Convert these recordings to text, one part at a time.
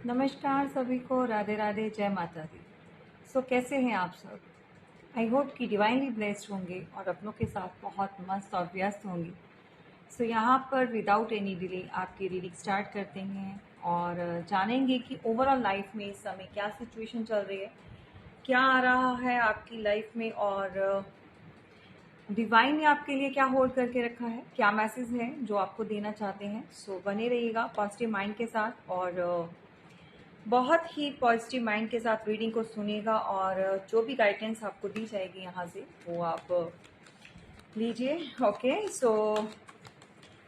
नमस्कार सभी को, राधे राधे, जय माता दी। कैसे हैं आप सब? आई होप कि डिवाइनली ब्लेस्ड होंगे और अपनों के साथ बहुत मस्त और व्यस्त होंगे। यहाँ पर विदाउट एनी डिले आपकी रीडिंग स्टार्ट करते हैं और जानेंगे कि ओवरऑल लाइफ में इस समय क्या सिचुएशन चल रही है, क्या आ रहा है आपकी लाइफ में और डिवाइन ने आपके लिए क्या होल्ड करके रखा है, क्या मैसेज है जो आपको देना चाहते हैं। बने रहिएगा पॉजिटिव माइंड के साथ और बहुत ही पॉजिटिव माइंड के साथ रीडिंग को सुनिएगा और जो भी गाइडेंस आपको दी जाएगी यहाँ से वो आप लीजिए। ओके,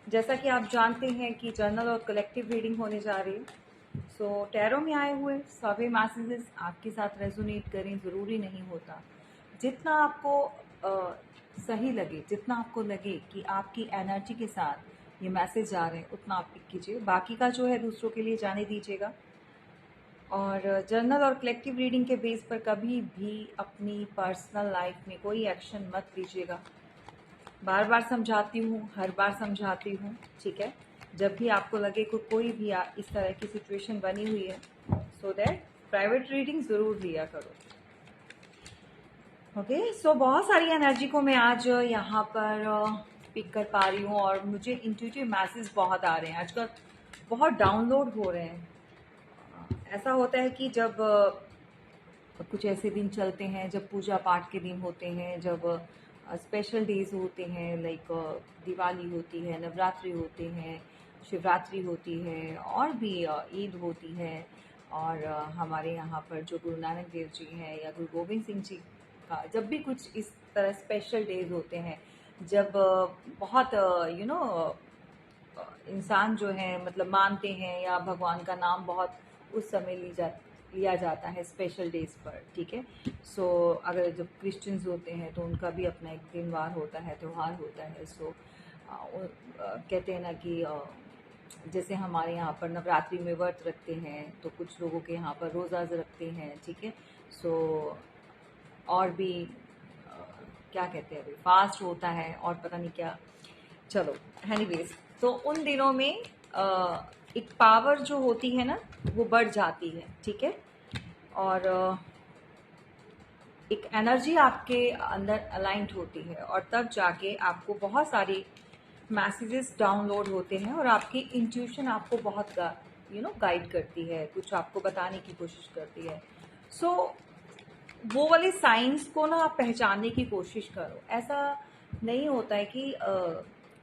जैसा कि आप जानते हैं कि जर्नल और कलेक्टिव रीडिंग होने जा रही है। टैरो में आए हुए सभी मैसेजेस आपके साथ रेजोनेट करें ज़रूरी नहीं होता। जितना आपको सही लगे, जितना आपको लगे कि आपकी एनर्जी के साथ ये मैसेज आ रहे हैं, उतना आप पिक कीजिए। बाकी का जो है दूसरों के लिए जाने दीजिएगा। और जर्नल और कलेक्टिव रीडिंग के बेस पर कभी भी अपनी पर्सनल लाइफ में कोई एक्शन मत लीजिएगा। बार बार समझाती हूँ, हर बार समझाती हूँ, ठीक है। जब भी आपको लगे कि कोई भी इस तरह की सिचुएशन बनी हुई है, सो दैट प्राइवेट रीडिंग ज़रूर लिया करो। ओके, बहुत सारी एनर्जी को मैं आज यहाँ पर पिक कर पा रही हूँ और मुझे इंट्यूटिव मैसेज बहुत आ रहे हैं आजकल, बहुत डाउनलोड हो रहे हैं। ऐसा होता है कि जब कुछ ऐसे दिन चलते हैं, जब पूजा पाठ के दिन होते हैं, जब स्पेशल डेज होते हैं, लाइक दिवाली होती है, नवरात्रि होते हैं, शिवरात्रि होती है और भी ईद होती है। और हमारे यहाँ पर जो गुरु नानक देव जी हैं या गुरु गोविंद सिंह जी का जब भी कुछ इस तरह स्पेशल डेज होते हैं, जब बहुत इंसान जो है मतलब मानते हैं या भगवान का नाम बहुत उस समय लिया जाता है स्पेशल डेज पर, ठीक है। अगर जब क्रिश्चियंस होते हैं तो उनका भी अपना एक दिनवार होता है, त्यौहार होता है। कहते हैं ना कि जैसे हमारे यहाँ पर नवरात्रि में व्रत रखते हैं तो कुछ लोगों के यहाँ पर रोज़ा रखते हैं, ठीक है। और भी क्या कहते हैं, अभी फास्ट होता है और पता नहीं क्या। चलो, एनीवेज, तो उन दिनों में एक पावर जो होती है ना वो बढ़ जाती है, ठीक है। और एक एनर्जी आपके अंदर अलाइंड होती है और तब जाके आपको बहुत सारे मैसेजेस डाउनलोड होते हैं और आपकी इंट्यूशन आपको बहुत गाइड करती है, कुछ आपको बताने की कोशिश करती है। वो वाले साइंस को ना आप पहचानने की कोशिश करो। ऐसा नहीं होता है कि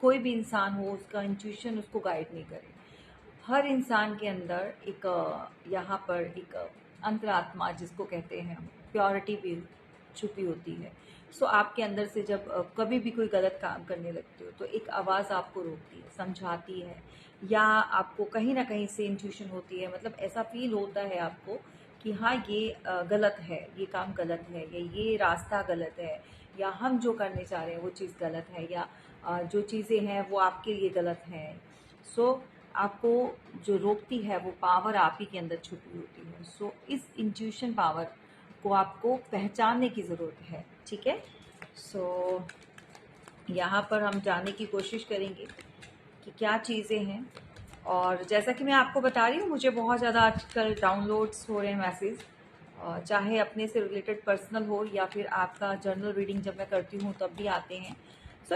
कोई भी इंसान हो उसका इंट्यूशन उसको गाइड नहीं करे। हर इंसान के अंदर एक यहाँ पर एक अंतरात्मा जिसको कहते हैं प्योरिटी भी छुपी होती है। आपके अंदर से जब कभी भी कोई गलत काम करने लगते हो तो एक आवाज़ आपको रोकती है, समझाती है, या आपको कहीं ना कहीं से इंट्यूशन होती है, मतलब ऐसा फील होता है आपको कि हाँ ये गलत है, ये काम गलत है, या ये रास्ता गलत है, या हम जो करने चाह रहे हैं वो चीज़ गलत है, या जो चीज़ें हैं वो आपके लिए गलत हैं। आपको जो रोकती है वो पावर आप ही के अंदर छुपी होती है। इस इंट्यूशन पावर को आपको पहचानने की ज़रूरत है, ठीक है। यहाँ पर हम जानने की कोशिश करेंगे कि क्या चीज़ें हैं। और जैसा कि मैं आपको बता रही हूँ, मुझे बहुत ज़्यादा आजकल डाउनलोड्स हो रहे हैं मैसेज, चाहे अपने से रिलेटेड पर्सनल हो या फिर आपका जर्नल रीडिंग जब मैं करती हूँ तब भी आते हैं।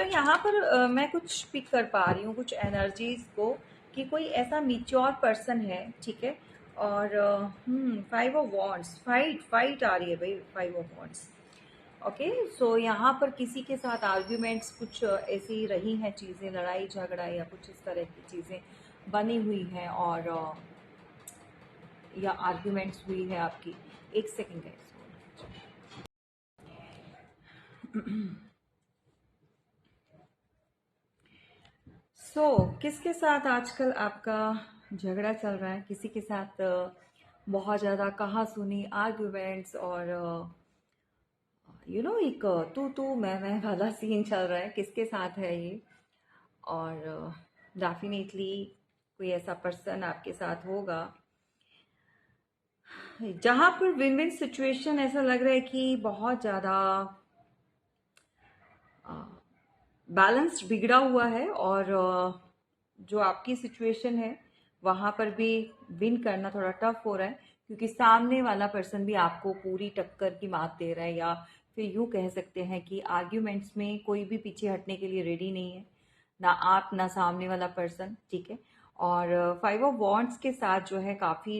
यहाँ पर मैं कुछ पिक कर पा रही हूँ कुछ एनर्जीज को कि कोई ऐसा मैच्योर पर्सन है, ठीक है। और 5 ऑफ वॉन्ड्स, फाइट आ रही है भाई, 5 ऑफ वॉन्ड्स। ओके, यहाँ पर किसी के साथ आर्ग्यूमेंट्स कुछ ऐसी रही हैं चीज़ें, लड़ाई झगड़ा या कुछ इस तरह की चीज़ें बनी हुई हैं और या आर्ग्यूमेंट्स हुई है आपकी। एक सेकेंड है। किसके साथ आजकल आपका झगड़ा चल रहा है? किसी के साथ बहुत ज़्यादा कहा सुनी आर्ग्यूमेंट्स और एक तू मैं वाला सीन चल रहा है, किसके साथ है ये? और डेफिनेटली कोई ऐसा पर्सन आपके साथ होगा जहाँ पर विन विन सिचुएशन, ऐसा लग रहा है कि बहुत ज़्यादा बैलेंस बिगड़ा हुआ है और जो आपकी सिचुएशन है वहाँ पर भी विन करना थोड़ा टफ हो रहा है, क्योंकि सामने वाला पर्सन भी आपको पूरी टक्कर की मात दे रहा है, या फिर यूँ कह सकते हैं कि आर्ग्यूमेंट्स में कोई भी पीछे हटने के लिए रेडी नहीं है, ना आप ना सामने वाला पर्सन, ठीक है। और 5 ऑफ वॉन्ड्स के साथ जो है काफ़ी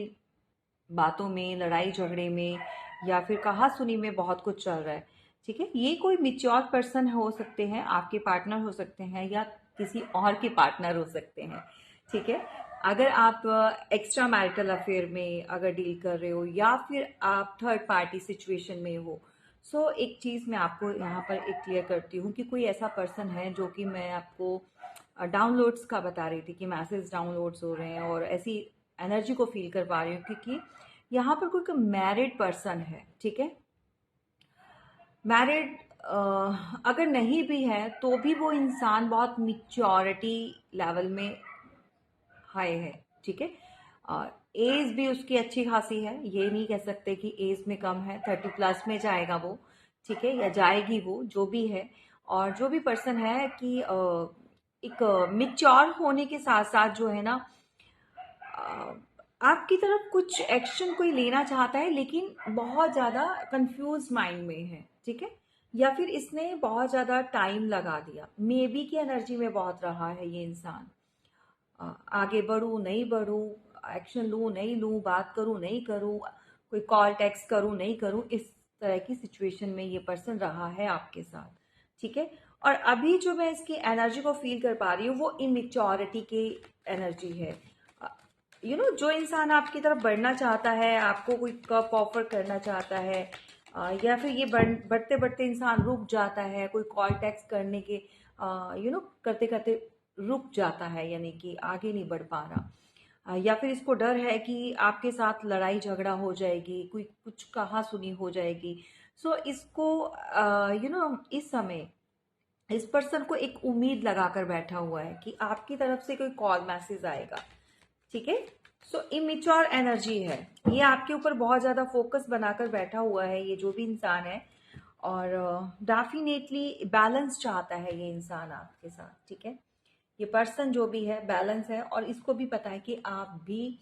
बातों में, लड़ाई झगड़े में, या फिर कहा सुनी में बहुत कुछ चल रहा है, ठीक है। ये कोई मिच्योर पर्सन हो सकते हैं, आपके पार्टनर हो सकते हैं, या किसी और के पार्टनर हो सकते हैं, ठीक है। अगर आप एक्स्ट्रा मैरिटल अफेयर में अगर डील कर रहे हो, या फिर आप थर्ड पार्टी सिचुएशन में हो, सो एक चीज़ मैं आपको यहाँ पर एक क्लियर करती हूँ कि कोई ऐसा पर्सन है जो कि मैं आपको डाउनलोड्स का बता रही थी कि मैसेज डाउनलोड्स हो रहे हैं और ऐसी एनर्जी को फील कर पा रही हूँ, क्योंकि यहाँ पर कोई मैरिड पर्सन है, ठीक है। मैरिड अगर नहीं भी है तो भी वो इंसान बहुत मिच्योरिटी लेवल में हाई है, ठीक है। एज भी उसकी अच्छी खासी है, ये नहीं कह सकते कि एज में कम है, 30+ में जाएगा वो, ठीक है, या जाएगी वो, जो भी है। और जो भी पर्सन है कि एक मिच्योर होने के साथ साथ जो है ना, अ, आपकी तरफ कुछ एक्शन कोई लेना चाहता है, लेकिन बहुत ज़्यादा कंफ्यूज माइंड में है, ठीक है। या फिर इसने बहुत ज़्यादा टाइम लगा दिया, मे बी की एनर्जी में बहुत रहा है ये इंसान। आगे बढ़ूँ नहीं बढ़ूँ, एक्शन लूँ नहीं लूँ, बात करूँ नहीं करूँ, कोई कॉल टेक्स्ट करूँ नहीं करूँ, इस तरह की सिचुएशन में ये पर्सन रहा है आपके साथ, ठीक है। और अभी जो मैं इसकी एनर्जी को फील कर पा रही हूँ वो इमेच्योरिटी की एनर्जी है। जो इंसान आपकी तरफ बढ़ना चाहता है, आपको कोई कप ऑफर करना चाहता है, या फिर ये बढ़ते बढ़ते इंसान रुक जाता है, कोई कॉल टेक्स्ट करने के करते करते रुक जाता है, यानी कि आगे नहीं बढ़ पा रहा, या फिर इसको डर है कि आपके साथ लड़ाई झगड़ा हो जाएगी, कोई कुछ कहा सुनी हो जाएगी। सो इसको इस समय इस पर्सन को एक उम्मीद लगाकर बैठा हुआ है कि आपकी तरफ से कोई कॉल मैसेज आएगा, ठीक है। सो इमेच्योर एनर्जी है, ये आपके ऊपर बहुत ज़्यादा फोकस बनाकर बैठा हुआ है ये जो भी इंसान है। और डेफिनेटली बैलेंस चाहता है ये इंसान आपके साथ, ठीक है। ये पर्सन जो भी है बैलेंस है, और इसको भी पता है कि आप भी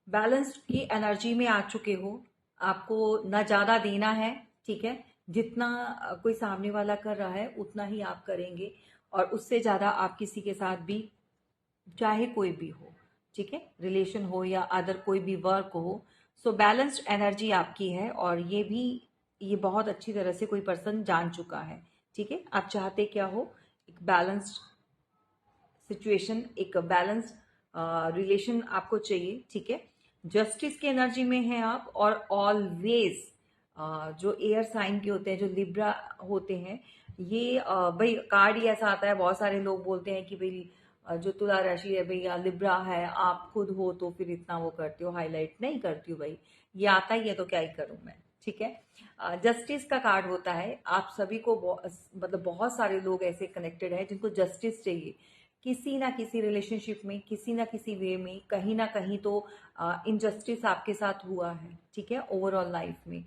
बैलेंस की एनर्जी में आ चुके हो। आपको ना ज़्यादा देना है, ठीक है। जितना कोई सामने वाला कर रहा है उतना ही आप करेंगे, और उससे ज़्यादा आप किसी के साथ भी, चाहे कोई भी हो, ठीक है, रिलेशन हो या अदर कोई भी वर्क हो। सो बैलेंस्ड एनर्जी आपकी है, और ये बहुत अच्छी तरह से कोई पर्सन जान चुका है, ठीक है। आप चाहते क्या हो, एक बैलेंस्ड सिचुएशन, एक बैलेंस रिलेशन आपको चाहिए, ठीक है। जस्टिस की एनर्जी में हैं आप, और ऑलवेज जो एयर साइन के होते हैं, जो लिब्रा होते हैं, ये भाई कार्ड ही ऐसा आता है, बहुत सारे लोग बोलते हैं कि भाई जो तुला राशि है भैया लिब्रा है, आप खुद हो तो फिर इतना वो करते हो, हाईलाइट नहीं करती हो भाई, ये आता ही है तो क्या ही करूं मैं, ठीक है। जस्टिस का कार्ड होता है, आप सभी को मतलब बहुत सारे लोग ऐसे कनेक्टेड हैं जिनको जस्टिस चाहिए, किसी ना किसी रिलेशनशिप में, किसी ना किसी वे में, कहीं ना कहीं तो इनजस्टिस आपके साथ हुआ है, ठीक है। ओवरऑल लाइफ में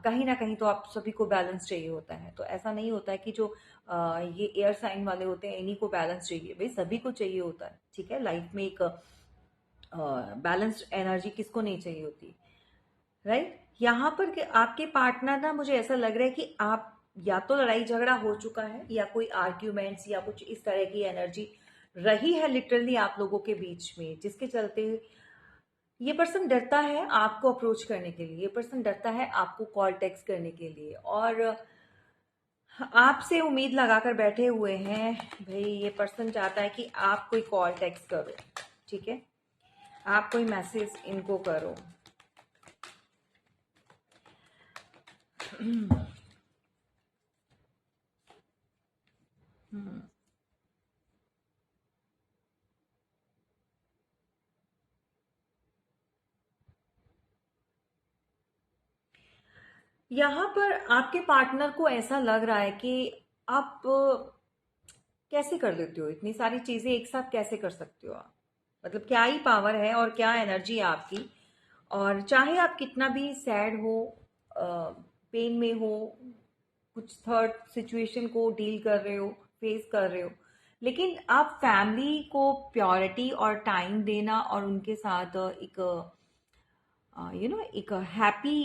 कहीं ना कहीं तो आप सभी को बैलेंस चाहिए होता है। तो ऐसा नहीं होता है कि जो ये एयर साइन वाले होते हैं इन्हीं को बैलेंस चाहिए, भाई सभी को चाहिए होता है, ठीक है। लाइफ में एक बैलेंस्ड एनर्जी किसको नहीं चाहिए होती, राइट। यहाँ पर आपके पार्टनर ना, मुझे ऐसा लग रहा है कि आप या तो लड़ाई झगड़ा हो चुका है, या कोई आर्ग्यूमेंट्स या कुछ इस तरह की एनर्जी रही है लिटरली आप लोगों के बीच में, जिसके चलते ये पर्सन डरता है आपको अप्रोच करने के लिए, ये पर्सन डरता है आपको कॉल टेक्स्ट करने के लिए, और आपसे उम्मीद लगाकर बैठे हुए हैं। भाई ये पर्सन चाहता है कि आप कोई कॉल टेक्स्ट करो, ठीक है, आप कोई मैसेज इनको करो। यहाँ पर आपके पार्टनर को ऐसा लग रहा है कि आप कैसे कर लेते हो, इतनी सारी चीजें एक साथ कैसे कर सकते हो आप, मतलब क्या ही पावर है और क्या एनर्जी है आपकी। और चाहे आप कितना भी सैड हो, पेन में हो, कुछ थर्ड सिचुएशन को डील कर रहे हो, फेस कर रहे हो, लेकिन आप फैमिली को प्योरिटी और टाइम देना और उनके साथ एक एक हैप्पी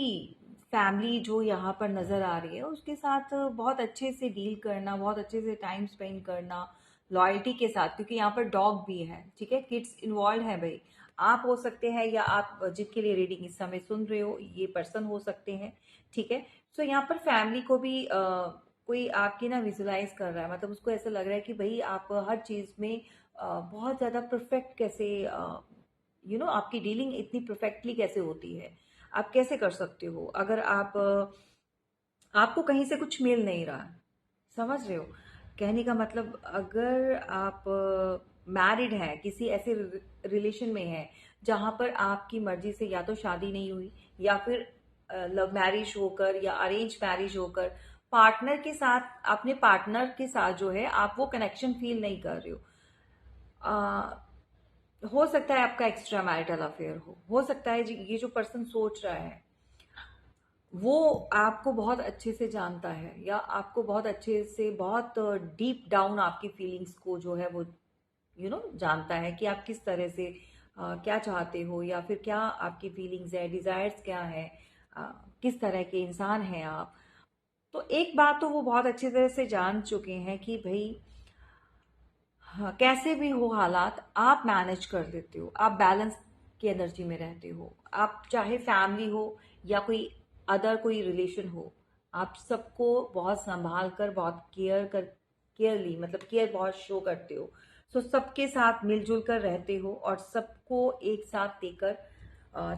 फैमिली जो यहाँ पर नज़र आ रही है उसके साथ बहुत अच्छे से डील करना, बहुत अच्छे से टाइम स्पेंड करना, लॉयल्टी के साथ, क्योंकि यहाँ पर डॉग भी है, ठीक है, किड्स इन्वॉल्व है भाई। आप हो सकते हैं या आप जिनके लिए रीडिंग इस समय सुन रहे हो ये पर्सन हो सकते हैं, ठीक है। सो यहाँ पर फैमिली को भी कोई आपकी ना विजुलाइज कर रहा है, मतलब उसको ऐसा लग रहा है कि भाई आप हर चीज़ में बहुत ज़्यादा परफेक्ट कैसे, आपकी डीलिंग इतनी परफेक्टली कैसे होती है, आप कैसे कर सकते हो अगर आपको कहीं से कुछ मिल नहीं रहा। समझ रहे हो कहने का मतलब? अगर आप मैरिड हैं, किसी ऐसे रिलेशन में हैं जहां पर आपकी मर्जी से या तो शादी नहीं हुई या फिर लव मैरिज होकर या अरेंज मैरिज होकर पार्टनर के साथ, अपने पार्टनर के साथ जो है आप वो कनेक्शन फील नहीं कर रहे हो सकता है आपका एक्स्ट्रा मैरिटल अफेयर हो सकता है ये जो पर्सन सोच रहा है वो आपको बहुत अच्छे से जानता है या आपको बहुत अच्छे से, बहुत डीप डाउन आपकी फीलिंग्स को जो है वो जानता है कि आप किस तरह से क्या चाहते हो या फिर क्या आपकी फीलिंग्स है, डिजायर्स क्या है, किस तरह के इंसान हैं आप। तो एक बात तो वो बहुत अच्छी तरह से जान चुके हैं कि भाई हाँ, कैसे भी हो हालात आप मैनेज कर देते हो, आप बैलेंस की एनर्जी में रहते हो। आप चाहे फैमिली हो या कोई अदर कोई रिलेशन हो, आप सबको बहुत संभाल कर, बहुत केयरली, मतलब केयर बहुत शो करते हो। सो सबके साथ मिलजुल कर रहते हो और सबको एक साथ देकर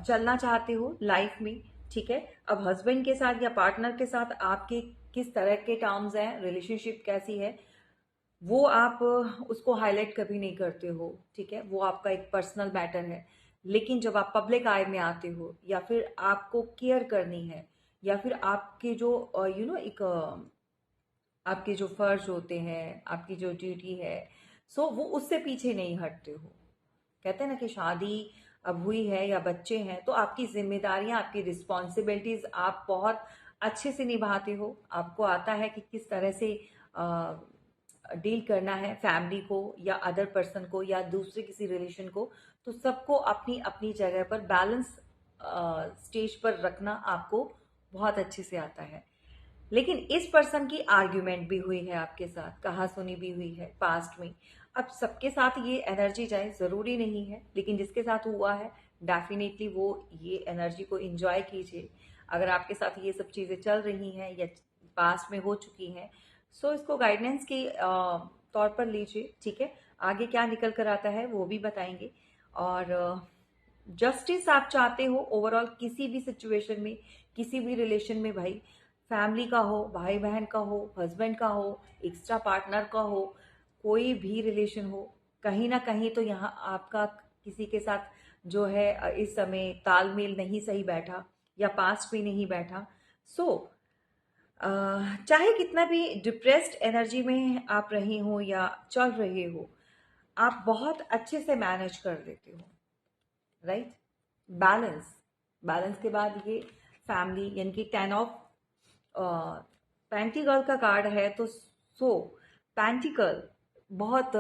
चलना चाहते हो लाइफ में, ठीक है। अब हस्बैंड के साथ या पार्टनर के साथ आपके किस तरह के टर्म्स हैं, रिलेशनशिप कैसी है, वो आप उसको हाईलाइट कभी नहीं करते हो, ठीक है, वो आपका एक पर्सनल मैटर है। लेकिन जब आप पब्लिक आई में आते हो या फिर आपको केयर करनी है या फिर आपके जो एक आपके जो फर्ज होते हैं, आपकी जो ड्यूटी है, सो वो उससे पीछे नहीं हटते हो। कहते हैं ना कि शादी अब हुई है या बच्चे हैं तो आपकी जिम्मेदारियां, आपकी रिस्पॉन्सिबिलिटीज आप बहुत अच्छे से निभाते हो। आपको आता है कि किस तरह से डील करना है फैमिली को या अदर पर्सन को या दूसरे किसी रिलेशन को। तो सबको अपनी अपनी जगह पर बैलेंस स्टेज पर रखना आपको बहुत अच्छे से आता है। लेकिन इस पर्सन की आर्ग्यूमेंट भी हुई है आपके साथ, कहा सुनी भी हुई है पास्ट में। अब सबके साथ ये एनर्जी जाए जरूरी नहीं है, लेकिन जिसके साथ हुआ है डेफिनेटली वो ये एनर्जी को एंजॉय कीजिए। अगर आपके साथ ये सब चीजें चल रही हैं या पास्ट में हो चुकी हैं, सो इसको गाइडेंस के तौर पर लीजिए, ठीक है। आगे क्या निकल कर आता है वो भी बताएंगे। और जस्टिस आप चाहते हो ओवरऑल किसी भी सिचुएशन में, किसी भी रिलेशन में भाई, फैमिली का हो, भाई बहन का हो, हस्बैंड का हो, एक्स्ट्रा पार्टनर का हो, कोई भी रिलेशन हो, कहीं ना कहीं तो यहाँ आपका किसी के साथ जो है इस समय तालमेल नहीं सही बैठा या पास्ट भी नहीं बैठा। सो चाहे कितना भी डिप्रेस्ड एनर्जी में आप रहे हो या चल रहे हो, आप बहुत अच्छे से मैनेज कर लेते हो, राइट। बैलेंस, बैलेंस के बाद ये फैमिली यानी कि 10 ऑफ पैंटिकल का कार्ड है। तो पैंटिकल बहुत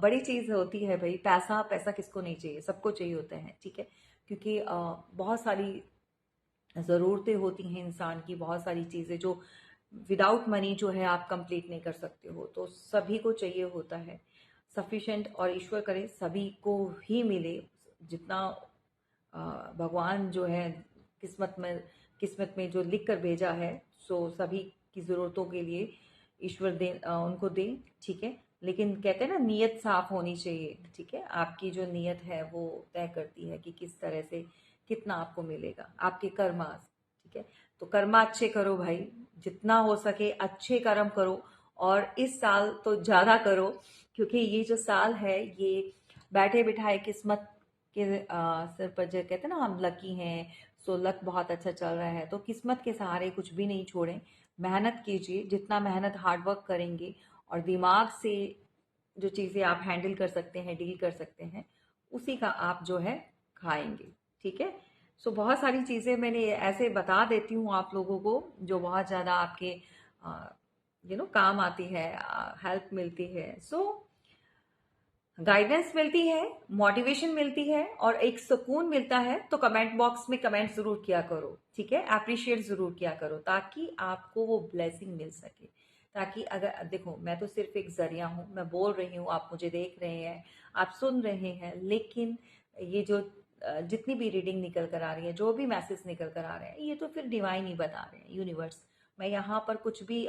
बड़ी चीज होती है भाई। पैसा, पैसा किसको नहीं चाहिए, सबको चाहिए होता है, ठीक है। क्योंकि बहुत सारी ज़रूरतें होती हैं इंसान की, बहुत सारी चीज़ें जो विदाउट मनी जो है आप कंप्लीट नहीं कर सकते हो, तो सभी को चाहिए होता है सफिशेंट। और ईश्वर करे सभी को ही मिले जितना भगवान जो है किस्मत में जो लिख कर भेजा है, सो सभी की ज़रूरतों के लिए ईश्वर दे, उनको दे, ठीक है। लेकिन कहते हैं ना नीयत साफ होनी चाहिए, ठीक है। आपकी जो नीयत है वो तय करती है कि किस तरह से कितना आपको मिलेगा, आपके कर्मा, ठीक है। तो कर्मा अच्छे करो भाई, जितना हो सके अच्छे कर्म करो। और इस साल तो ज़्यादा करो, क्योंकि ये जो साल है ये बैठे बिठाए किस्मत के सिर पर, जो कहते हैं ना हम लकी हैं, सो लक बहुत अच्छा चल रहा है, तो किस्मत के सहारे कुछ भी नहीं छोड़ें। मेहनत कीजिए, जितना मेहनत हार्डवर्क करेंगे और दिमाग से जो चीज़ें आप हैंडल कर सकते हैं, डील कर सकते हैं, उसी का आप जो है खाएंगे, ठीक है। सो बहुत सारी चीज़ें मैंने ऐसे बता देती हूँ आप लोगों को जो बहुत ज़्यादा आपके काम आती है, हेल्प मिलती है। सो गाइडेंस मिलती है, मोटिवेशन मिलती है और एक सुकून मिलता है, तो कमेंट बॉक्स में कमेंट जरूर किया करो, ठीक है, अप्रिशिएट जरूर किया करो, ताकि आपको वो ब्लेसिंग मिल सके। ताकि अगर देखो, मैं तो सिर्फ एक जरिया हूँ, मैं बोल रही हूँ, आप मुझे देख रहे हैं, आप सुन रहे हैं, लेकिन ये जो जितनी भी रीडिंग निकल कर आ रही है, जो भी मैसेज निकल कर आ रहे हैं, ये तो फिर डिवाइन ही बता रहे हैं, यूनिवर्स। मैं यहाँ पर कुछ भी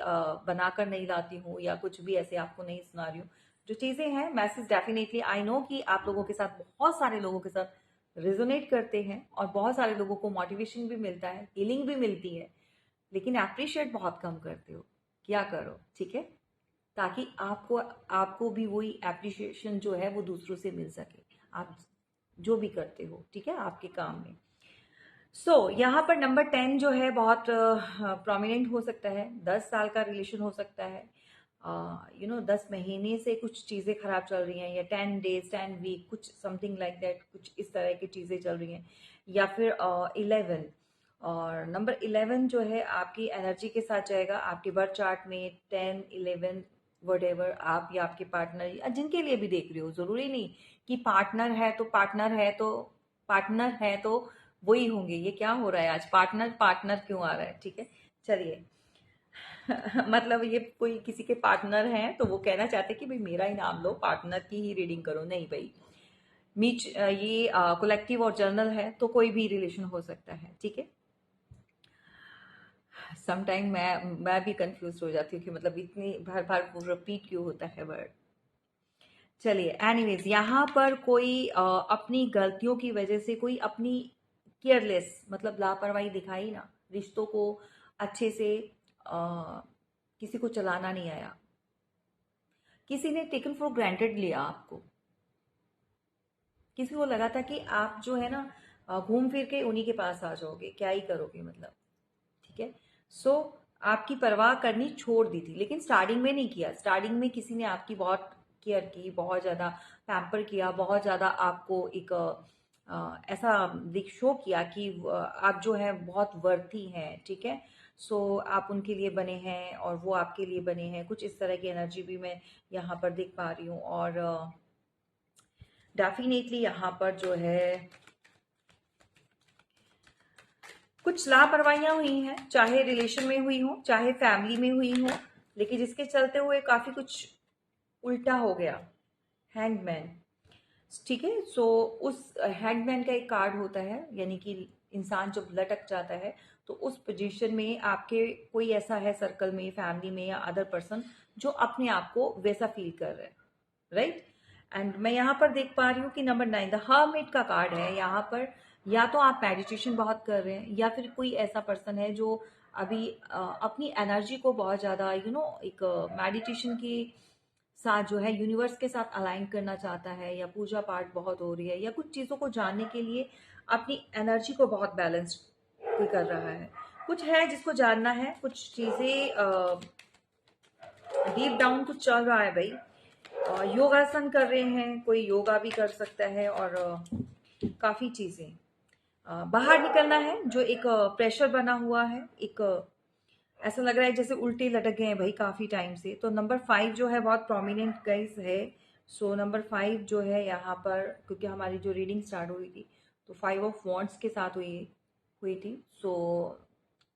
बनाकर नहीं लाती हूँ या कुछ भी ऐसे आपको नहीं सुना रही हूँ। जो चीज़ें हैं, मैसेज डेफिनेटली आई नो कि आप लोगों के साथ, बहुत सारे लोगों के साथ रेजोनेट करते हैं और बहुत सारे लोगों को मोटिवेशन भी मिलता है, हीलिंग भी मिलती है, लेकिन अप्रिशिएट बहुत कम करते हो। क्या करो, ठीक है, ताकि आपको आपको भी वही एप्रिशिएशन जो है वो दूसरों से मिल सके, आप जो भी करते हो, ठीक है, आपके काम में। यहाँ पर नंबर 10 जो है बहुत प्रोमिनेंट हो सकता है। 10 साल का रिलेशन हो सकता है, 10 महीने से कुछ चीज़ें खराब चल रही हैं, या 10 डेज 10 वीक, कुछ समथिंग लाइक दैट, कुछ इस तरह की चीज़ें चल रही हैं। या फिर 11, और नंबर 11 जो है आपकी एनर्जी के साथ जाएगा आपके बर्थ चार्ट में। 10 11 वट आप या आपके पार्टनर, या जिनके लिए भी देख रहे हो, ज़रूरी नहीं कि पार्टनर है तो वही होंगे। ये क्या हो रहा है आज, पार्टनर पार्टनर क्यों आ रहा है, ठीक है, चलिए। मतलब ये कोई किसी के पार्टनर हैं तो वो कहना चाहते हैं कि भाई मेरा ही नाम लो, पार्टनर की ही रीडिंग करो, नहीं भाई। ये कलेक्टिव और जर्नल है, तो कोई भी रिलेशन हो सकता है, ठीक है। समटाइम मैं भी कंफ्यूज हो जाती हूँ कि मतलब इतनी बार बार रिपीट क्यों होता है वर्ड। चलिए, एनीवेज, यहाँ पर कोई अपनी गलतियों की वजह से, कोई अपनी केयरलेस, मतलब लापरवाही दिखाई ना, रिश्तों को अच्छे से किसी को चलाना नहीं आया, किसी ने टेकन फॉर ग्रांटेड लिया आपको, किसी को लगा था कि आप जो है ना घूम फिर के उन्हीं के पास आ जाओगे, क्या ही करोगे मतलब, ठीक है। सो आपकी परवाह करनी छोड़ दी थी, लेकिन स्टार्टिंग में नहीं किया। स्टार्टिंग में किसी ने आपकी बहुत केयर की, बहुत ज़्यादा पैम्पर किया, बहुत ज़्यादा आपको एक ऐसा दिख शो किया कि आप जो है बहुत वर्थी हैं, ठीक है। आप उनके लिए बने हैं और वो आपके लिए बने हैं, कुछ इस तरह की एनर्जी भी मैं यहाँ पर देख पा रही हूँ। और डेफिनेटली यहाँ पर जो है कुछ लापरवाहियां हुई हैं, चाहे रिलेशन में हुई हो, चाहे फैमिली में हुई हो, लेकिन जिसके चलते हुए काफी कुछ उल्टा हो गया। हैंगमैन, ठीक है। उस हैंगमैन का एक कार्ड होता है, यानी कि इंसान जब लटक जाता है तो उस पोजीशन में आपके कोई ऐसा है सर्कल में, फैमिली में या अदर पर्सन, जो अपने आप को वैसा फील कर रहा है, राइट। एंड मैं यहाँ पर देख पा रही हूँ कि नंबर 9 द हर्मिट का कार्ड है यहाँ पर। या तो आप मेडिटेशन बहुत कर रहे हैं, या फिर कोई ऐसा पर्सन है जो अभी अपनी एनर्जी को बहुत ज़्यादा एक मेडिटेशन की साथ जो है यूनिवर्स के साथ अलाइन करना चाहता है, या पूजा पाठ बहुत हो रही है, या कुछ चीज़ों को जानने के लिए अपनी एनर्जी को बहुत बैलेंस कर रहा है। कुछ है जिसको जानना है, कुछ चीज़ें डीप डाउन कुछ चल रहा है भाई। योगासन कर रहे हैं, कोई योगा भी कर सकता है, और काफ़ी चीज़ें बाहर निकलना है। जो एक प्रेशर बना हुआ है, एक ऐसा लग रहा है जैसे उल्टे लटक गए हैं भाई काफ़ी टाइम से। तो नंबर 5 जो है बहुत प्रोमिनेंट गाइस है। नंबर 5 जो है यहाँ पर, क्योंकि हमारी जो रीडिंग स्टार्ट हुई थी तो 5 ऑफ वॉन्ड्स के साथ हुई हुई थी।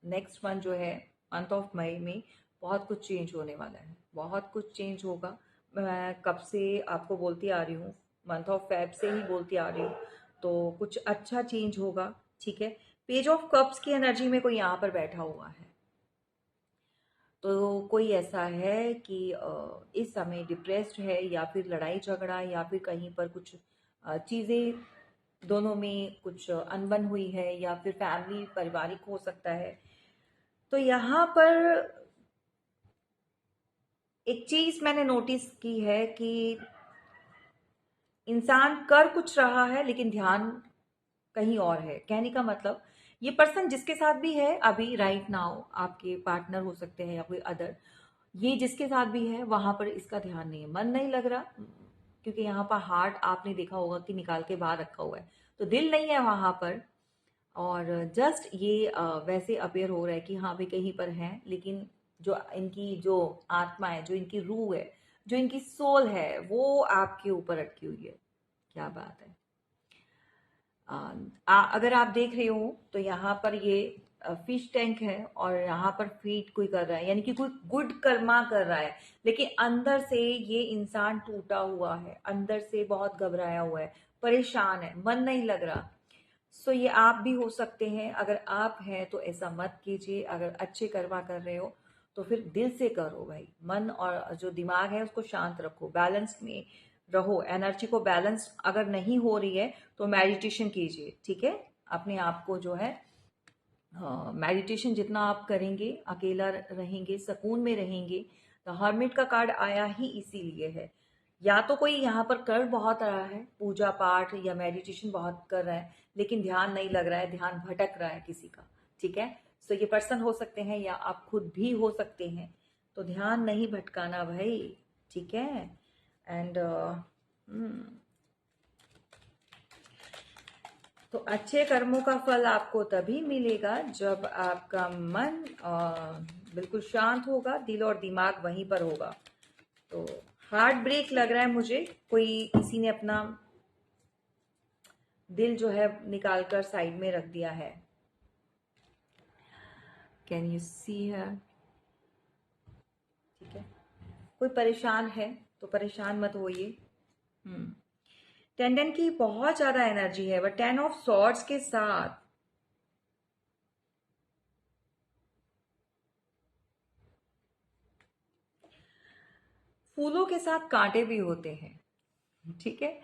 नेक्स्ट मंथ जो है, मंथ ऑफ मई में बहुत कुछ चेंज होने वाला है, बहुत कुछ चेंज होगा। मैं कब से आपको बोलती आ रही हूँ, मंथ ऑफ फेब से ही बोलती आ रही हूँ, तो कुछ अच्छा चेंज होगा, ठीक है। पेज ऑफ कप्स की एनर्जी में कोई यहाँ पर बैठा हुआ है, तो कोई ऐसा है कि इस समय डिप्रेस्ड है, या फिर लड़ाई झगड़ा, या फिर कहीं पर कुछ चीज़ें दोनों में कुछ अनबन हुई है, या फिर फैमिली पारिवारिक हो सकता है। तो यहाँ पर एक चीज मैंने नोटिस की है कि इंसान कर कुछ रहा है लेकिन ध्यान कहीं और है। कहने का मतलब, ये पर्सन जिसके साथ भी है अभी राइट नाउ, आपके पार्टनर हो सकते हैं या कोई अदर, ये जिसके साथ भी है वहां पर इसका ध्यान नहीं है, मन नहीं लग रहा, क्योंकि यहाँ पर हार्ट आपने देखा होगा कि निकाल के बाहर रखा हुआ है, तो दिल नहीं है वहां पर। और जस्ट ये वैसे अपेयर हो रहा है कि हाँ भाई कहीं पर हैं, लेकिन जो इनकी जो आत्मा है, जो इनकी रूह है, जो इनकी सोल है वो आपके ऊपर अटकी हुई है। क्या बात है। अगर आप देख रहे हो तो यहाँ पर ये फिश टैंक है और यहाँ पर फीड कोई कर रहा है, यानी कि कोई गुड कर्मा कर रहा है, लेकिन अंदर से ये इंसान टूटा हुआ है, अंदर से बहुत घबराया हुआ है, परेशान है, मन नहीं लग रहा। सो ये आप भी हो सकते हैं। अगर आप हैं तो ऐसा मत कीजिए। अगर अच्छे कर्मा कर रहे हो तो फिर दिल से करो भाई। मन और जो दिमाग है उसको शांत रखो, बैलेंस में रहो, एनर्जी को बैलेंस अगर नहीं हो रही है तो मेडिटेशन कीजिए, ठीक है। अपने आप को जो है मेडिटेशन जितना आप करेंगे, अकेला रहेंगे, सुकून में रहेंगे। तो हर्मिट का कार्ड आया ही इसीलिए है। या तो कोई यहाँ पर कर बहुत रहा है, पूजा पाठ या मेडिटेशन बहुत कर रहा है, लेकिन ध्यान नहीं लग रहा है, ध्यान भटक रहा है किसी का, ठीक है। सो ये पर्सन हो सकते हैं या आप खुद भी हो सकते हैं। तो ध्यान नहीं भटकाना भाई, ठीक है। एंड तो अच्छे कर्मों का फल आपको तभी मिलेगा जब आपका मन बिल्कुल शांत होगा, दिल और दिमाग वहीं पर होगा। तो हार्ट ब्रेक लग रहा है मुझे, कोई किसी ने अपना दिल जो है निकाल कर साइड में रख दिया है। कैन यू सी है, ठीक है। कोई परेशान है तो परेशान मत होइए। टेंडन की बहुत ज्यादा एनर्जी है, बट 10 ऑफ सॉर्ड्स के साथ फूलों के साथ कांटे भी होते हैं, ठीक है।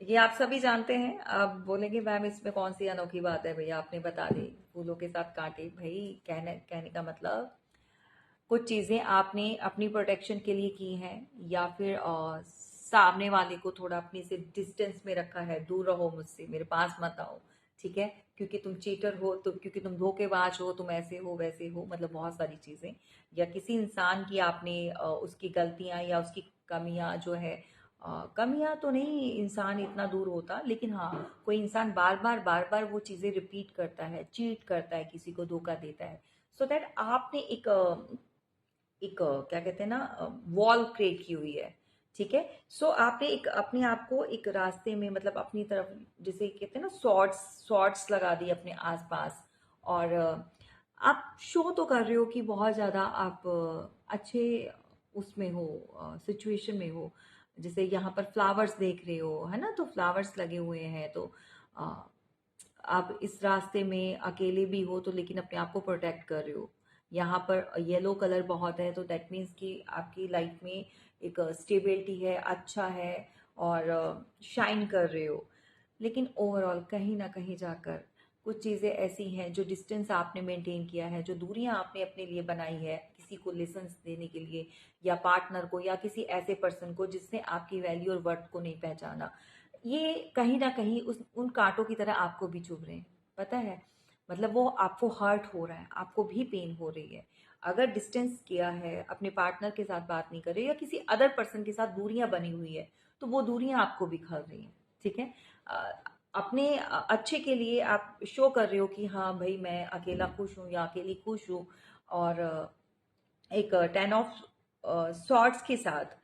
ये आप सभी जानते हैं। आप बोलेंगे मैम इसमें कौन सी अनोखी बात है, भैया आपने बता दी, फूलों के साथ कांटे। भाई कहने का मतलब कुछ चीजें आपने अपनी प्रोटेक्शन के लिए की हैं, या फिर सामने वाले को थोड़ा अपने से डिस्टेंस में रखा है, दूर रहो मुझसे, मेरे पास मत आओ, ठीक है। क्योंकि तुम चीटर हो, तो क्योंकि तुम धोखेबाज हो, तुम ऐसे हो वैसे हो, मतलब बहुत सारी चीजें। या किसी इंसान की आपने उसकी गलतियां या उसकी कमियां जो है, कमियां तो नहीं, इंसान इतना दूर होता, लेकिन हाँ कोई इंसान बार बार वो चीजें रिपीट करता है, चीट करता है, किसी को धोखा देता है, सो दैट आपने क्या कहते हैं ना, वॉल क्रिएट की हुई है, ठीक है। सो आपने एक अपने आप को एक रास्ते में, मतलब अपनी तरफ, जिसे कहते हैं ना, शॉर्ट्स लगा दिए अपने आसपास। और आप शो तो कर रहे हो कि बहुत ज़्यादा आप अच्छे उसमें हो, सिचुएशन में हो। जैसे यहाँ पर फ्लावर्स देख रहे हो, है ना, तो फ्लावर्स लगे हुए हैं, तो अ, आप इस रास्ते में अकेले भी हो तो, लेकिन अपने आप को प्रोटेक्ट कर रहे हो। यहाँ पर येलो कलर बहुत है, तो दैट मीन्स कि आपकी लाइफ में एक स्टेबिलिटी है, अच्छा है, और शाइन कर रहे हो। लेकिन ओवरऑल कहीं ना कहीं जाकर कुछ चीज़ें ऐसी हैं, जो डिस्टेंस आपने मेंटेन किया है, जो दूरियां आपने अपने लिए बनाई है, किसी को लेसन्स देने के लिए, या पार्टनर को, या किसी ऐसे पर्सन को जिसने आपकी वैल्यू और वर्थ को नहीं पहचाना, ये कहीं ना कहीं उन कांटों की तरह आपको भी चुभ रहे हैं, पता है। मतलब वो आपको हर्ट हो रहा है, आपको भी पेन हो रही है। अगर डिस्टेंस किया है, अपने पार्टनर के साथ बात नहीं कर रहे, या किसी अदर पर्सन के साथ दूरियां बनी हुई है, तो वो दूरियां आपको भी खल रही हैं, ठीक है। अपने अच्छे के लिए आप शो कर रहे हो कि हाँ भाई मैं अकेला खुश हूँ या अकेली खुश हूँ। और एक 10 ऑफ सॉर्ड्स के साथ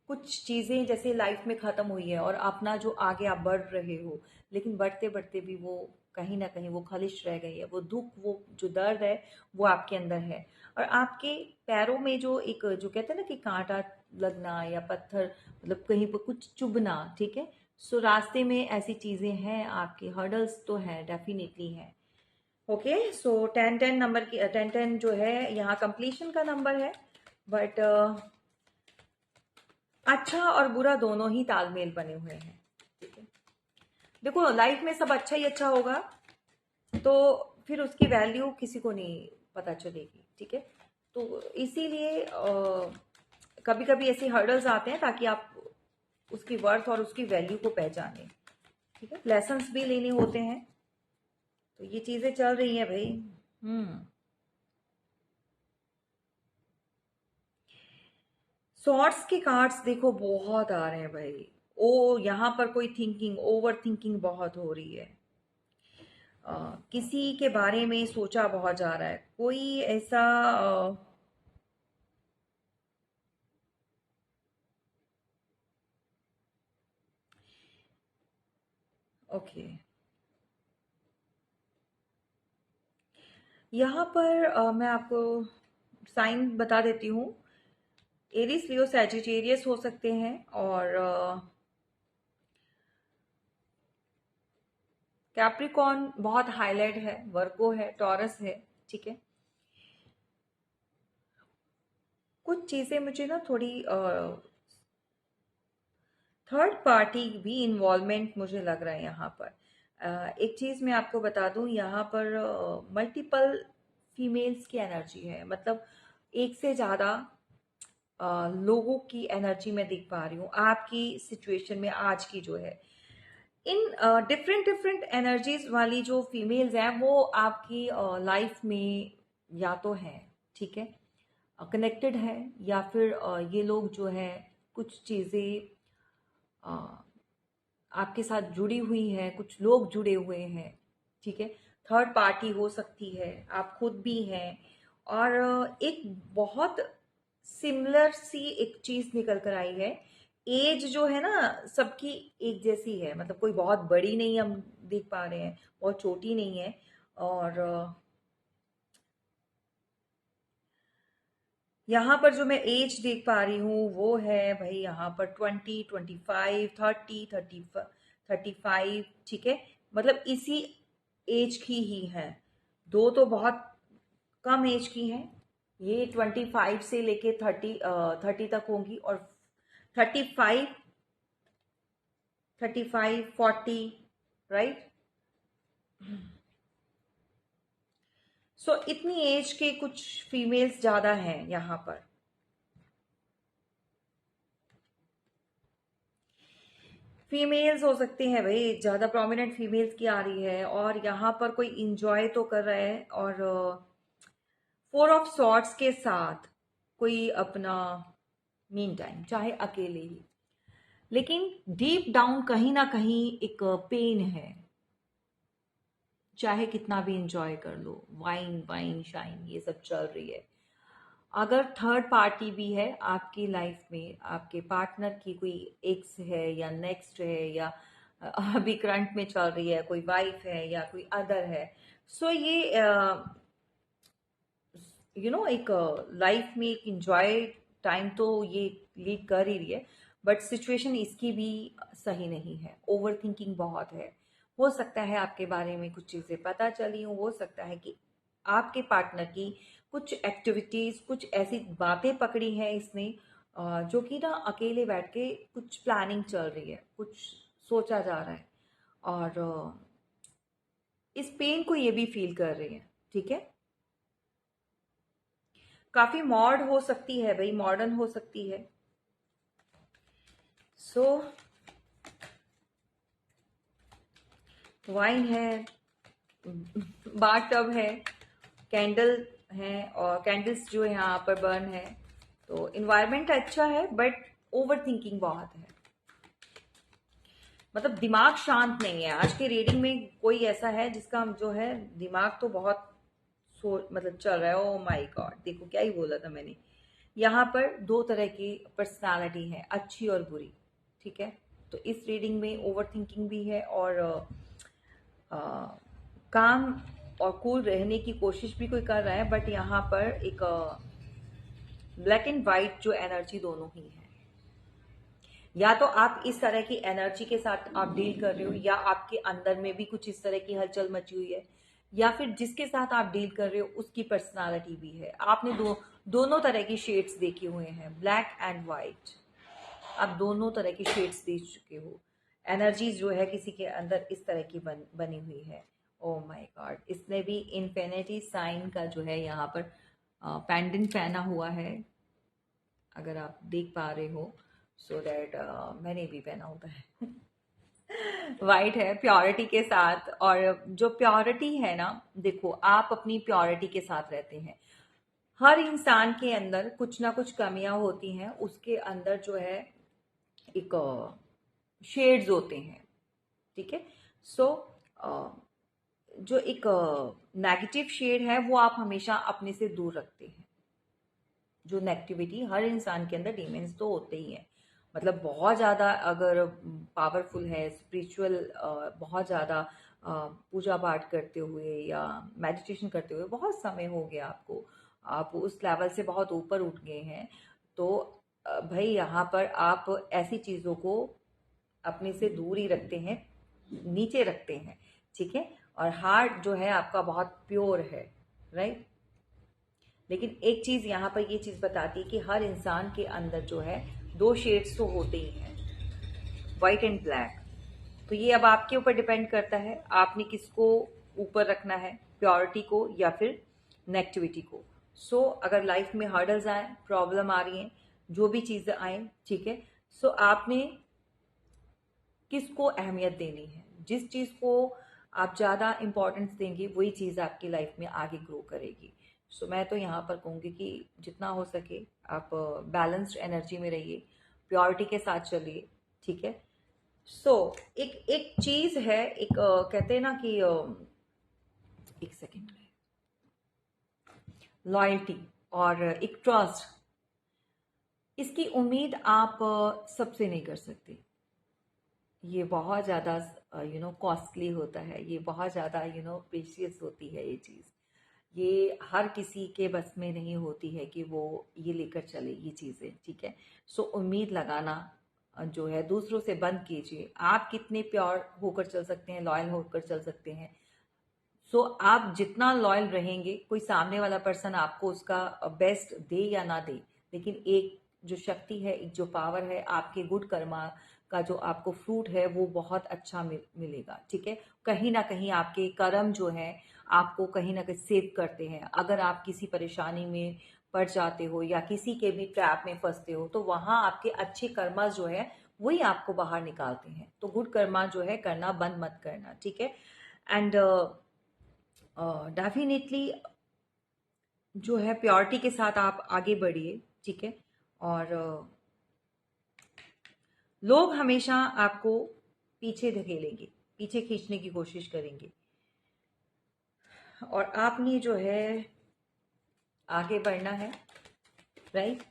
कुछ चीज़ें जैसे लाइफ में ख़त्म हुई है, और अपना जो आगे आप बढ़ रहे हो, लेकिन बढ़ते बढ़ते भी वो कहीं ना कहीं वो खलिश रह गई है, वो दुख, वो जो दर्द है वो आपके अंदर है। और आपके पैरों में जो एक, जो कहते हैं ना कि कांटा लगना या पत्थर, मतलब कहीं पर कुछ चुभना, ठीक है। सो रास्ते में ऐसी चीज़ें हैं, आपके हर्डल्स तो हैं, डेफिनेटली हैं। ओके, सो 10-10 नंबर की, 10-10 जो है यहाँ कंप्लीशन का नंबर है। बट अच्छा और बुरा दोनों ही तालमेल बने हुए हैं, ठीक है। देखो लाइफ में सब अच्छा ही अच्छा होगा, तो फिर उसकी वैल्यू किसी को नहीं पता चलेगी, ठीक है। तो इसीलिए कभी कभी ऐसे हर्डल्स आते हैं ताकि आप उसकी वर्थ और उसकी वैल्यू को पहचानें, ठीक है। लेसन्स भी लेने होते हैं, तो ये चीजें चल रही हैं भाई। शॉर्ट्स के कार्ड्स देखो बहुत आ रहे हैं भाई। ओ यहाँ पर कोई थिंकिंग, ओवर थिंकिंग बहुत हो रही है। किसी के बारे में सोचा बहुत जा रहा है, कोई ऐसा ओके, यहाँ पर मैं आपको साइन बता देती हूँ। एरीज, लियो, सैजिटेरियस हो सकते हैं, और कैप्रिकॉर्न बहुत हाईलाइट है, वर्गो है, टॉरस है, ठीक है। कुछ चीजें मुझे ना थोड़ी थर्ड पार्टी भी इन्वॉल्वमेंट मुझे लग रहा है यहाँ पर। एक चीज मैं आपको बता दूं, यहाँ पर मल्टीपल फीमेल्स की एनर्जी है, मतलब एक से ज्यादा लोगों की एनर्जी मैं देख पा रही हूँ आपकी सिचुएशन में आज की जो है। इन डिफरेंट डिफरेंट एनर्जीज वाली जो फीमेल्स हैं वो आपकी लाइफ में या तो है, ठीक है, कनेक्टेड है, या फिर ये लोग जो है कुछ चीज़ें आपके साथ जुड़ी हुई हैं, कुछ लोग जुड़े हुए हैं, ठीक है। थर्ड पार्टी हो सकती है, आप खुद भी हैं, और एक बहुत सिमिलर सी एक चीज निकल कर आई है। एज जो है ना सबकी एक जैसी है, मतलब कोई बहुत बड़ी नहीं हम देख पा रहे हैं, बहुत छोटी नहीं है। और यहाँ पर जो मैं एज देख पा रही हूँ वो है भाई यहाँ पर 20, 25, 30, 35, ठीक है, मतलब इसी एज की ही है। दो तो बहुत कम एज की हैं, ये 25 से लेके 30 तक होंगी, और 35, 35, 40, राइट। सो इतनी एज के कुछ फीमेल्स ज्यादा हैं यहाँ पर। फीमेल्स हो सकते हैं भाई, ज्यादा प्रोमिनेंट फीमेल्स की आ रही है, और यहाँ पर कोई इंजॉय तो कर रहा है, और 4 ऑफ सॉर्ट्स के साथ कोई अपना मीन टाइम, चाहे अकेले ही, लेकिन डीप डाउन कहीं ना कहीं एक पेन है। चाहे कितना भी इंजॉय कर लो, वाइन वाइन शाइन ये सब चल रही है, अगर थर्ड पार्टी भी है आपकी लाइफ में, आपके पार्टनर की कोई एक्स है या नेक्स्ट है, या अभी करंट में चल रही है, कोई वाइफ है या कोई अदर है, सो ये एक लाइफ में एक इंजॉय टाइम तो ये लीड कर ही रही है, बट सिचुएशन इसकी भी सही नहीं है, ओवर थिंकिंग बहुत है। हो सकता है आपके बारे में कुछ चीजें पता चली हो सकता है कि आपके पार्टनर की कुछ एक्टिविटीज, कुछ ऐसी बातें पकड़ी हैं इसने, जो कि ना अकेले बैठ के कुछ प्लानिंग चल रही है, कुछ सोचा जा रहा है, और इस पेन को ये भी फील कर रही है, ठीक है। काफी मॉड हो सकती है भाई, मॉडर्न हो सकती है। सो वाइन है, बाथ टब है, कैंडल है, और कैंडल्स जो यहाँ पर बर्न है, तो इन्वायरमेंट अच्छा है, बट ओवर थिंकिंग बहुत है, मतलब दिमाग शांत नहीं है। आज के रीडिंग में कोई ऐसा है जिसका जो है दिमाग तो बहुत मतलब चल रहा है। ओ माय गॉड, देखो क्या ही बोला था मैंने। यहाँ पर दो तरह की पर्सनालिटी है, अच्छी और बुरी, ठीक है। तो इस रीडिंग में ओवर थिंकिंग भी है, और काम और कूल रहने की कोशिश भी कोई कर रहा है, बट यहाँ पर एक ब्लैक एंड वाइट जो एनर्जी दोनों ही है। या तो आप इस तरह की एनर्जी के साथ आप डील कर रहे हो, या आपके अंदर में भी कुछ इस तरह की हलचल मची हुई है, या फिर जिसके साथ आप डील कर रहे हो उसकी पर्सनालिटी भी है। आपने दोनों तरह की शेड्स देखे हुए हैं, ब्लैक एंड वाइट, आप दोनों तरह की शेड्स देख चुके हो। एनर्जीज जो है किसी के अंदर इस तरह की बनी हुई है। ओ माय गॉड, इसने भी इन्फिनिटी साइन का जो है यहाँ पर पेंडेंट पहना हुआ है, अगर आप देख पा रहे हो, सो दैट मैंने भी पहना होता है। वाइट है प्योरिटी के साथ, और जो प्योरिटी है ना, देखो आप अपनी प्योरिटी के साथ रहते हैं। हर इंसान के अंदर कुछ ना कुछ कमियां होती हैं, उसके अंदर जो है एक शेड्स होते हैं, ठीक है। सो जो एक नेगेटिव शेड है वो आप हमेशा अपने से दूर रखते हैं। जो नेगेटिविटी, हर इंसान के अंदर डीमेंस तो होते ही हैं, मतलब बहुत ज़्यादा अगर पावरफुल है, स्पिरिचुअल, बहुत ज़्यादा पूजा पाठ करते हुए या मेडिटेशन करते हुए बहुत समय हो गया आपको, आप उस लेवल से बहुत ऊपर उठ गए हैं, तो भाई यहाँ पर आप ऐसी चीज़ों को अपने से दूर ही रखते हैं, नीचे रखते हैं, ठीक है। और हार्ट जो है आपका बहुत प्योर है, राइट। लेकिन एक चीज़ यहाँ पर ये चीज़ बताती है कि हर इंसान के अंदर जो है दो शेड्स तो होते ही हैं, वाइट एंड ब्लैक। तो ये अब आपके ऊपर डिपेंड करता है, आपने किसको ऊपर रखना है, प्योरिटी को या फिर नेगेटिविटी को। सो अगर लाइफ में हर्डल्स आए, प्रॉब्लम आ रही हैं, जो भी चीज़ें आए, ठीक है, सो आपने किसको अहमियत देनी है, जिस चीज़ को आप ज़्यादा इम्पोर्टेंस देंगे वही चीज़ आपकी लाइफ में आगे ग्रो करेगी। सो मैं तो यहाँ पर कहूँगी कि जितना हो सके आप बैलेंस्ड एनर्जी में रहिए, प्योरिटी के साथ चलिए, ठीक है। सो एक एक चीज़ है, एक कहते हैं ना कि एक सेकेंड में, लॉयल्टी और एक ट्रस्ट, इसकी उम्मीद आप सबसे नहीं कर सकते। ये बहुत ज़्यादा कॉस्टली होता है, ये बहुत ज़्यादा प्रीशियस होती है ये चीज़। ये हर किसी के बस में नहीं होती है कि वो ये लेकर चले ये चीज़ें, ठीक है। सो उम्मीद लगाना जो है दूसरों से बंद कीजिए। आप कितने प्योर होकर चल सकते हैं, लॉयल होकर चल सकते हैं। सो आप जितना लॉयल रहेंगे, कोई सामने वाला पर्सन आपको उसका बेस्ट दे या ना दे, लेकिन एक जो शक्ति है, एक जो पावर है, आपके गुड कर्मा का जो आपको फ्रूट है वो बहुत अच्छा मिलेगा, ठीक है। कहीं ना कहीं आपके कर्म जो है आपको कहीं ना कहीं सेव करते हैं। अगर आप किसी परेशानी में पड़ जाते हो या किसी के भी ट्रैप में फंसते हो, तो वहां आपके अच्छे कर्मा जो है वही आपको बाहर निकालते हैं। तो गुड कर्मा जो है करना बंद मत करना, ठीक है। एंड डेफिनेटली जो है प्योरिटी के साथ आप आगे बढ़िए, ठीक है। और लोग हमेशा आपको पीछे धकेलेंगे, पीछे खींचने की कोशिश करेंगे, और आपने जो है आगे बढ़ना है, राइट।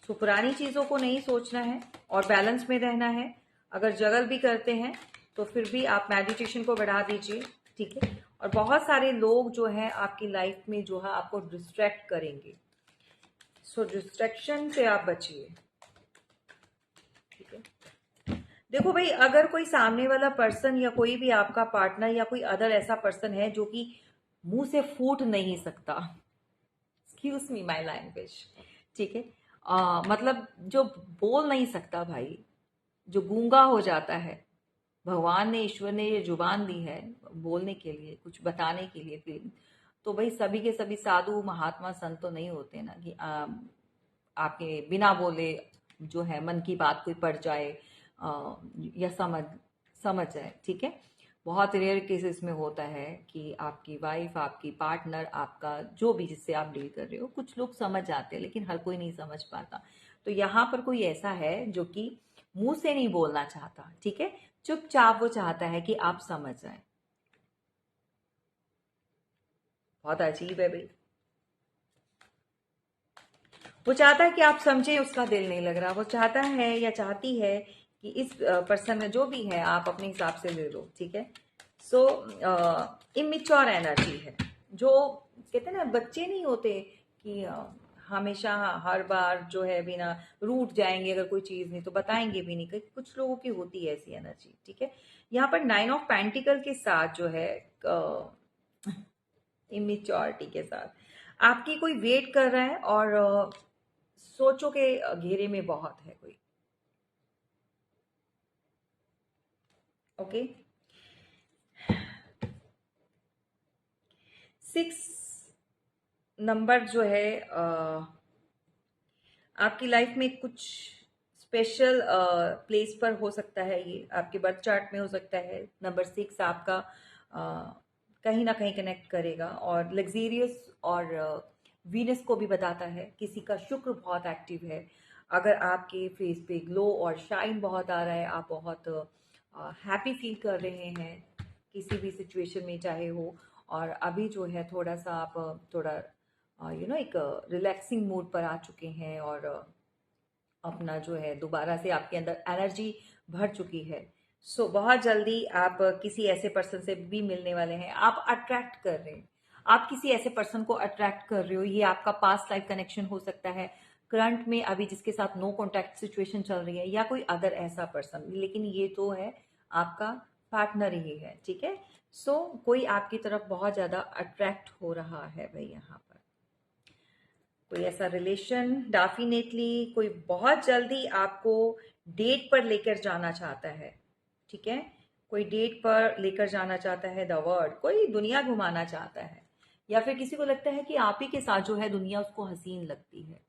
सो पुरानी चीज़ों को नहीं सोचना है और बैलेंस में रहना है। अगर जगल भी करते हैं तो फिर भी आप मेडिटेशन को बढ़ा दीजिए, ठीक है। और बहुत सारे लोग जो हैं आपकी लाइफ में जो है आपको डिस्ट्रैक्ट करेंगे, सो डिस्ट्रैक्शन से आप बचिए, ठीक है। देखो भाई, अगर कोई सामने वाला पर्सन या कोई भी आपका पार्टनर या कोई अदर ऐसा पर्सन है जो कि मुंह से फूट नहीं सकता, एक्सक्यूज मी माई लैंग्वेज, ठीक है, मतलब जो बोल नहीं सकता भाई, जो गूंगा हो जाता है, भगवान ने, ईश्वर ने ये जुबान दी है बोलने के लिए, कुछ बताने के लिए फीलिंग, तो भाई सभी के सभी साधु महात्मा संत तो नहीं होते ना कि आपके बिना बोले जो है मन की बात कोई पढ़ जाए या समझ समझ जाए, ठीक है। बहुत रेयर केसेस में होता है कि आपकी वाइफ, आपकी पार्टनर, आपका जो भी जिससे आप डील कर रहे हो, कुछ लोग समझ जाते हैं लेकिन हर कोई नहीं समझ पाता। तो यहाँ पर कोई ऐसा है जो कि मुंह से नहीं बोलना चाहता, ठीक है, चुपचाप वो चाहता है कि आप समझ जाए। बहुत अजीब है भाई, वो चाहता है कि आप समझें, उसका दिल नहीं लग रहा, वो चाहता है या चाहती है कि इस पर्सन में जो भी है आप अपने हिसाब से ले लो, ठीक है। सो इमेच्योर एनर्जी है, जो कहते हैं ना बच्चे नहीं होते कि हमेशा हर बार जो है बिना रूठ जाएंगे, अगर कोई चीज़ नहीं तो बताएंगे भी नहीं, कुछ लोगों की होती है ऐसी एनर्जी, ठीक है। यहाँ पर 9 ऑफ पेंटिकल के साथ जो है इमेच्योरिटी के साथ आपकी कोई वेट कर रहा है और सोचों के घेरे में बहुत है कोई, ओके। 6 नंबर जो है आपकी लाइफ में कुछ स्पेशल प्लेस पर हो सकता है, ये आपके बर्थ चार्ट में हो सकता है। नंबर 6 आपका कहीं ना कहीं कनेक्ट करेगा, और लग्जीरियस और वीनस को भी बताता है। किसी का शुक्र बहुत एक्टिव है, अगर आपके फेस पे ग्लो और शाइन बहुत आ रहा है, आप बहुत हैप्पी फील कर रहे हैं किसी भी सिचुएशन में चाहे हो, और अभी जो है थोड़ा सा आप थोड़ा एक रिलैक्सिंग मूड पर आ चुके हैं, और अपना जो है दोबारा से आपके अंदर एनर्जी भर चुकी है। सो बहुत जल्दी आप किसी ऐसे पर्सन से भी मिलने वाले हैं, आप अट्रैक्ट कर रहे हैं, आप किसी ऐसे पर्सन को अट्रैक्ट कर रहे हो। ये आपका पास्ट लाइफ कनेक्शन हो सकता है, करंट में अभी जिसके साथ नो कॉन्टैक्ट सिचुएशन चल रही है, या कोई अदर ऐसा पर्सन, लेकिन ये तो है आपका पार्टनर ही है, ठीक है। सो कोई आपकी तरफ बहुत ज़्यादा अट्रैक्ट हो रहा है भाई। यहाँ पर कोई ऐसा रिलेशन डेफिनेटली कोई बहुत जल्दी आपको डेट पर लेकर जाना चाहता है, ठीक है। कोई डेट पर लेकर जाना चाहता है, द वर्ड, कोई दुनिया घुमाना चाहता है, या फिर किसी को लगता है कि आप ही के साथ जो है दुनिया उसको हसीन लगती है।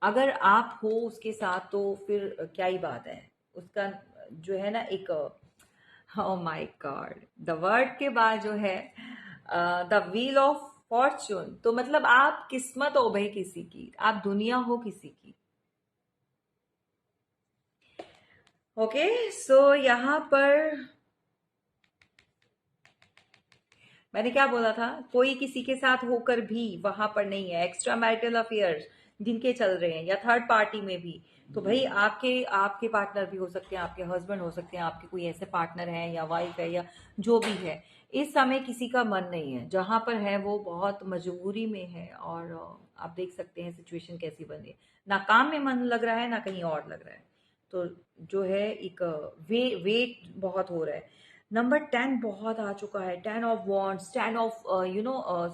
अगर आप हो उसके साथ तो फिर क्या ही बात है उसका, जो है ना एक, oh my God, the word के बाद जो है द व्हील ऑफ फॉर्च्यून, तो मतलब आप किस्मत हो भाई किसी की, आप दुनिया हो किसी की। ओके, सो यहाँ पर मैंने क्या बोला था, कोई किसी के साथ होकर भी वहां पर नहीं है, एक्स्ट्रा मैरिटल अफेयर्स जिनके चल रहे हैं, या थर्ड पार्टी में भी, तो भाई आपके आपके पार्टनर भी हो सकते हैं, आपके हस्बैंड हो सकते हैं, आपके कोई ऐसे पार्टनर हैं या वाइफ है या जो भी है। इस समय किसी का मन नहीं है, जहां पर है वो बहुत मजबूरी में है। और आप देख सकते हैं सिचुएशन कैसी बन रही है, ना काम में मन लग रहा है ना कहीं और लग रहा है। तो जो है एक वेट बहुत हो रहा है। नंबर 10 बहुत आ चुका है, 10 ऑफ वॉन्ड्स, 10 ऑफ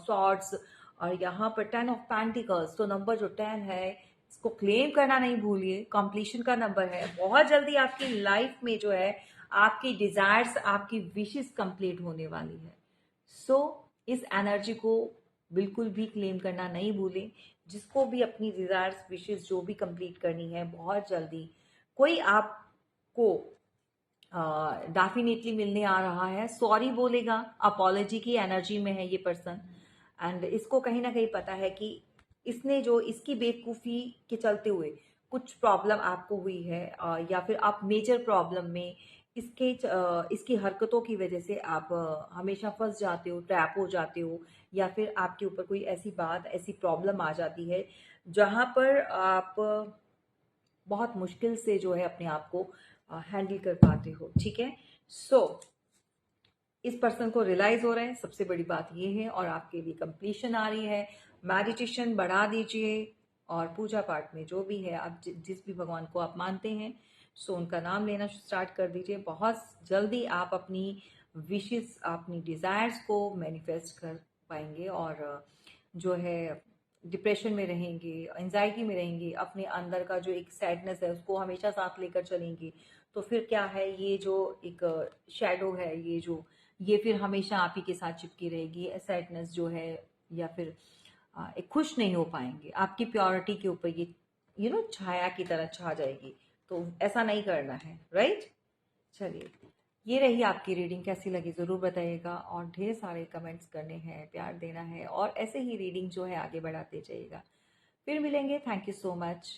सॉर्ड्स, और यहाँ पर 10 ऑफ पेंटिकल्स। तो नंबर जो 10 है इसको क्लेम करना नहीं भूलिए, कंप्लीशन का नंबर है। बहुत जल्दी आपकी लाइफ में जो है आपकी डिजायर्स, आपकी विशेस कंप्लीट होने वाली है। सो इस एनर्जी को बिल्कुल भी क्लेम करना नहीं भूलें। जिसको भी अपनी डिजायर्स, विशेस जो भी कंप्लीट करनी है, बहुत जल्दी कोई आपको डेफिनेटली मिलने आ रहा है, सॉरी बोलेगा, अपॉलॉजी की एनर्जी में है ये पर्सन। एंड इसको कहीं ना कहीं पता है कि इसने जो इसकी बेवकूफ़ी के चलते हुए कुछ प्रॉब्लम आपको हुई है, या फिर आप मेजर प्रॉब्लम में इसकी हरकतों की वजह से आप हमेशा फंस जाते हो, ट्रैप हो जाते हो, या फिर आपके ऊपर कोई ऐसी बात, ऐसी प्रॉब्लम आ जाती है जहाँ पर आप बहुत मुश्किल से जो है अपने आप को हैंडल कर पाते हो, ठीक है। सो इस पर्सन को रियलाइज हो रहा है, सबसे बड़ी बात ये है, और आपके लिए कंप्लीशन आ रही है। मेडिटेशन बढ़ा दीजिए, और पूजा पाठ में जो भी है आप जिस भी भगवान को आप मानते हैं, सो उनका नाम लेना स्टार्ट कर दीजिए। बहुत जल्दी आप अपनी विशेस, अपनी डिजायर्स को मैनिफेस्ट कर पाएंगे, और जो है डिप्रेशन में रहेंगे, एंजाइटी में रहेंगे, अपने अंदर का जो एक सैडनेस है उसको हमेशा साथ लेकर चलेंगे, तो फिर क्या है, ये जो एक शैडो है, ये फिर हमेशा आप ही के साथ चिपकी रहेगी, सैडनेस जो है, या फिर एक खुश नहीं हो पाएंगे, आपकी प्योरिटी के ऊपर ये छाया की तरह छा जाएगी। तो ऐसा नहीं करना है, राइट। चलिए, ये रही आपकी रीडिंग, कैसी लगी ज़रूर बताइएगा, और ढेर सारे कमेंट्स करने हैं, प्यार देना है, और ऐसे ही रीडिंग जो है आगे बढ़ाते जाइएगा। फिर मिलेंगे, थैंक यू सो मच।